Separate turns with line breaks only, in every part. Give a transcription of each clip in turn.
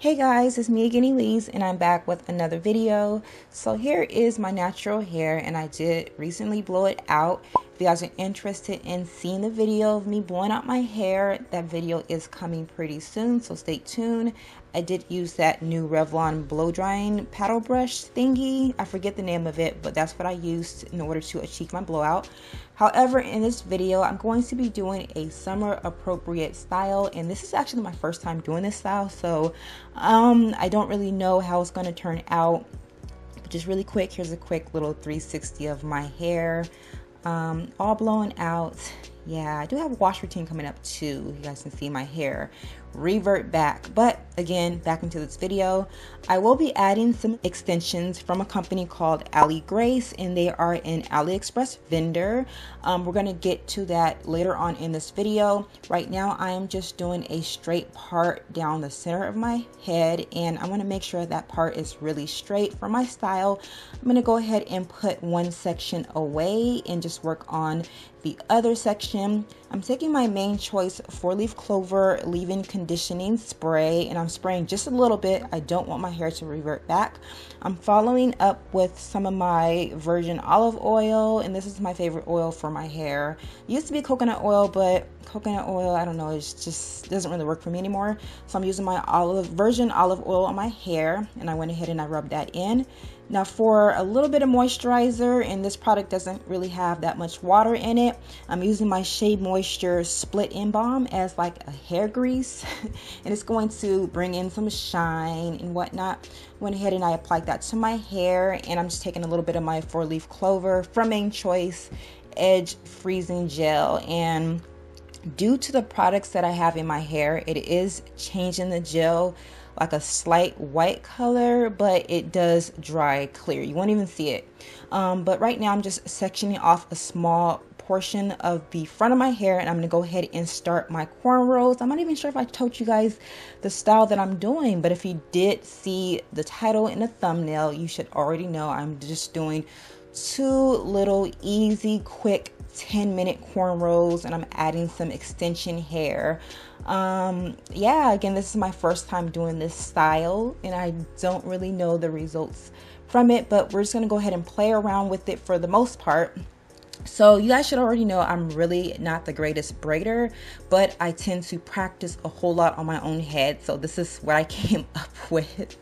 Hey guys, it's me again, Elise, and I'm back with another video. So here is my natural hair, and I did recently blow it out. If you guys are interested in seeing the video of me blowing out my hair, that video is coming pretty soon, so stay tuned. I did use that new Revlon blow drying paddle brush thingy. I forget the name of it, but that's what I used in order to achieve my blowout. However, in this video, I'm going to be doing a summer appropriate style, and this is actually my first time doing this style, so I don't really know how it's going to turn out. But just really quick, here's a quick little 360 of my hair, all blown out. Yeah, I do have a wash routine coming up too. You guys can see my hair revert back. But again, back into this video, I will be adding some extensions from a company called Aligrace, and they are an AliExpress vendor. We're going to get to that later on in this video. Right now, I am just doing a straight part down the center of my head, and I want to make sure that part is really straight for my style. I'm going to go ahead and put one section away and just work on the other section. I'm taking my Main Choice 4-leaf clover leave-in conditioning spray, and I'm spraying just a little bit. I don't want my hair to revert back. I'm following up with some of my virgin olive oil, and this is my favorite oil for my hair. It used to be coconut oil, but coconut oil, I don't know, it just doesn't really work for me anymore. So I'm using my virgin olive oil on my hair, and I went ahead and I rubbed that in. Now for a little bit of moisturizer, and this product doesn't really have that much water in it, I'm using my Shea Moisture Split-In Balm as like a hair grease, and it's going to bring in some shine and whatnot. Went ahead and I applied that to my hair, and I'm just taking a little bit of my 4-leaf clover from Main Choice Edge Freezing Gel, and due to the products that I have in my hair, it is changing the gel like a slight white color, but it does dry clear. You won't even see it. But right now I'm just sectioning off a small portion of the front of my hair, and I'm gonna go ahead and start my cornrows. I'm not even sure if I told you guys the style that I'm doing, but if you did see the title in the thumbnail, you should already know I'm just doing 2 little easy, quick 10-minute cornrows, and I'm adding some extension hair. Yeah, again, this is my first time doing this style, and I don't really know the results from it, but we're just gonna go ahead and play around with it for the most part. So you guys should already know I'm really not the greatest braider, but I tend to practice a whole lot on my own head, so this is what I came up with.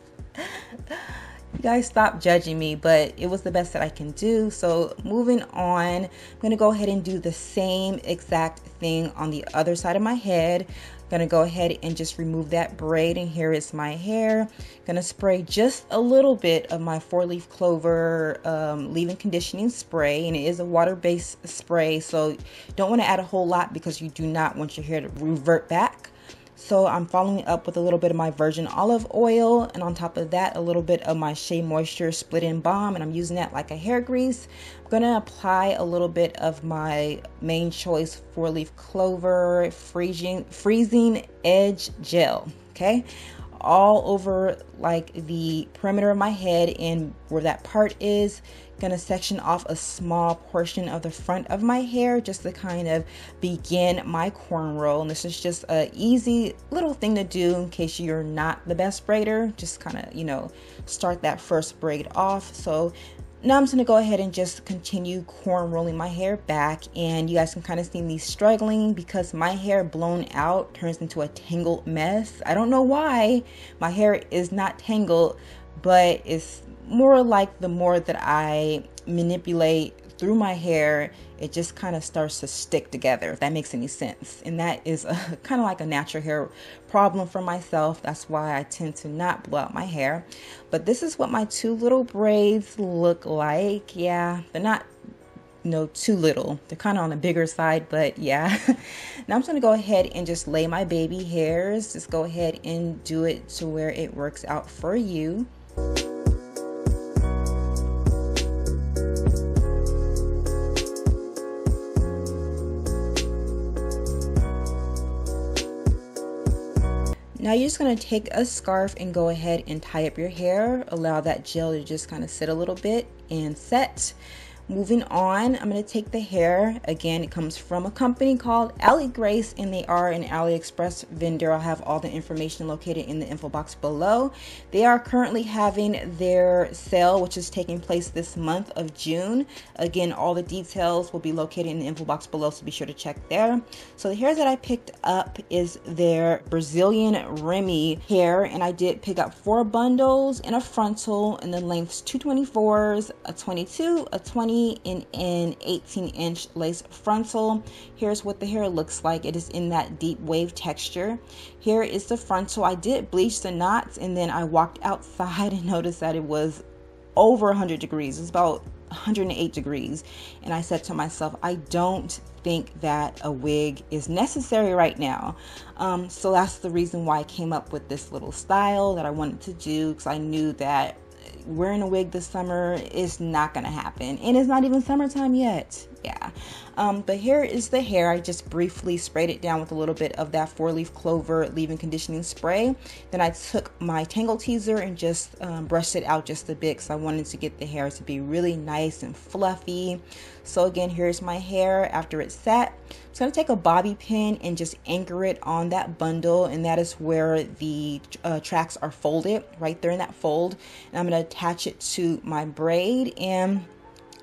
You guys stop judging me, but it was the best that I can do. So moving on, I'm gonna go ahead and do the same exact thing on the other side of my head. I'm gonna go ahead and just remove that braid, and here is my hair. Gonna spray just a little bit of my 4-leaf clover leave-in conditioning spray, and it is a water-based spray, so don't want to add a whole lot because you do not want your hair to revert back. So I'm following up with a little bit of my virgin olive oil, and on top of that, a little bit of my Shea Moisture Split-In Balm, and I'm using that like a hair grease. I'm gonna apply a little bit of my Main Choice 4-leaf clover freezing edge gel, okay? All over like the perimeter of my head, and where that part is, gonna section off a small portion of the front of my hair just to kind of begin my cornrow. And this is just a easy little thing to do in case you're not the best braider. Just kind of, you know, start that first braid off. So now I'm just gonna go ahead and just continue cornrolling my hair back, and you guys can kind of see me struggling because my hair blown out turns into a tangled mess. I don't know why my hair is not tangled, but it's more like the more that I manipulate through my hair, it just kind of starts to stick together, if that makes any sense. And that is kind of like a natural hair problem for myself. That's why I tend to not blow out my hair. But this is what my 2 little braids look like. Yeah, they're not, you know, too little. They're kind of on the bigger side, but yeah. Now I'm just gonna go ahead and just lay my baby hairs. Just go ahead and do it to where it works out for you. Now you're just going to take a scarf and go ahead and tie up your hair. Allow that gel to just kind of sit a little bit and set. Moving on, I'm going to take the hair. Again, it comes from a company called Aligrace, and they are an AliExpress vendor. I'll have all the information located in the info box below. They are currently having their sale, which is taking place this month of June. Again, all the details will be located in the info box below, so be sure to check there. So the hair that I picked up is their Brazilian Remy hair, and I did pick up 4 bundles in a frontal, and the lengths 224s, a 22, a 20, in an 18-inch lace frontal. Here's what the hair looks like. It is in that deep wave texture. Here is the frontal. I did bleach the knots, and then I walked outside and noticed that it was over 100 degrees. It's about 108 degrees, and I said to myself, I don't think that a wig is necessary right now. So that's the reason why I came up with this little style that I wanted to do, because I knew that wearing a wig this summer is not gonna happen, and it's not even summertime yet. Yeah. But here is the hair. I just briefly sprayed it down with a little bit of that 4-leaf clover leave-in conditioning spray. Then I took my Tangle Teaser and just brushed it out just a bit, because I wanted to get the hair to be really nice and fluffy. So again, here's my hair after it's set. I'm just going to take a bobby pin and just anchor it on that bundle, and that is where the tracks are folded, right there in that fold. And I'm going to attach it to my braid, and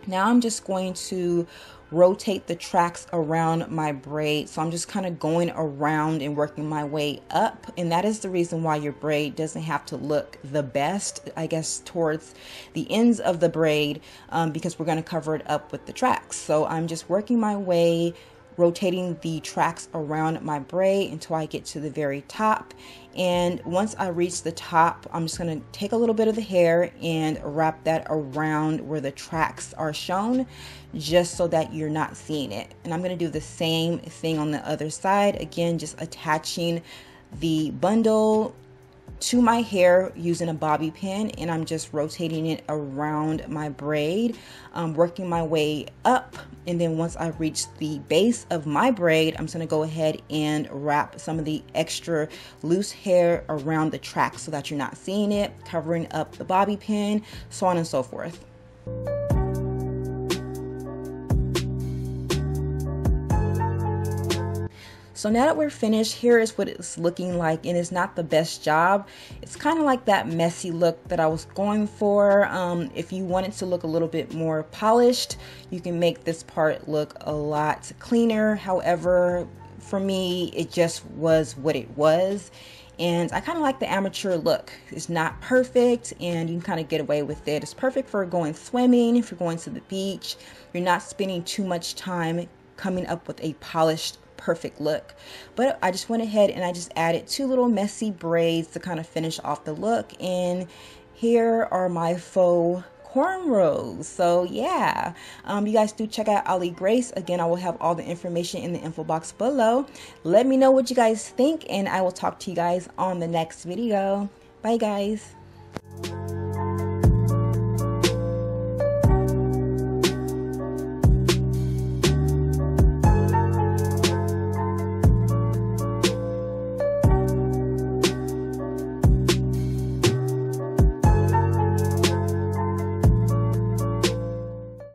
now I'm just going to rotate the tracks around my braid. So I'm just kind of going around and working my way up, and that is the reason why your braid doesn't have to look the best, I guess, towards the ends of the braid, because we're going to cover it up with the tracks. So I'm just working my way, rotating the tracks around my braid until I get to the very top. And once I reach the top, I'm just going to take a little bit of the hair and wrap that around where the tracks are shown, just so that you're not seeing it. And I'm going to do the same thing on the other side. Again, just attaching the bundle to my hair using a bobby pin, and I'm just rotating it around my braid, working my way up. And then once I reach the base of my braid, I'm just going to go ahead and wrap some of the extra loose hair around the track so that you're not seeing it, covering up the bobby pin, so on and so forth. So now that we're finished, here is what it's looking like, and it's not the best job. It's kind of like that messy look that I was going for. If you want it to look a little bit more polished, you can make this part look a lot cleaner. However, for me, it just was what it was. And I kind of like the amateur look. It's not perfect, and you can kind of get away with it. It's perfect for going swimming, if you're going to the beach. You're not spending too much time coming up with a polished perfect look. But I just went ahead and I just added 2 little messy braids to kind of finish off the look, and here are my faux cornrows. So yeah, you guys do check out Aligrace. Again, I will have all the information in the info box below. Let me know what you guys think, and I will talk to you guys on the next video. Bye guys.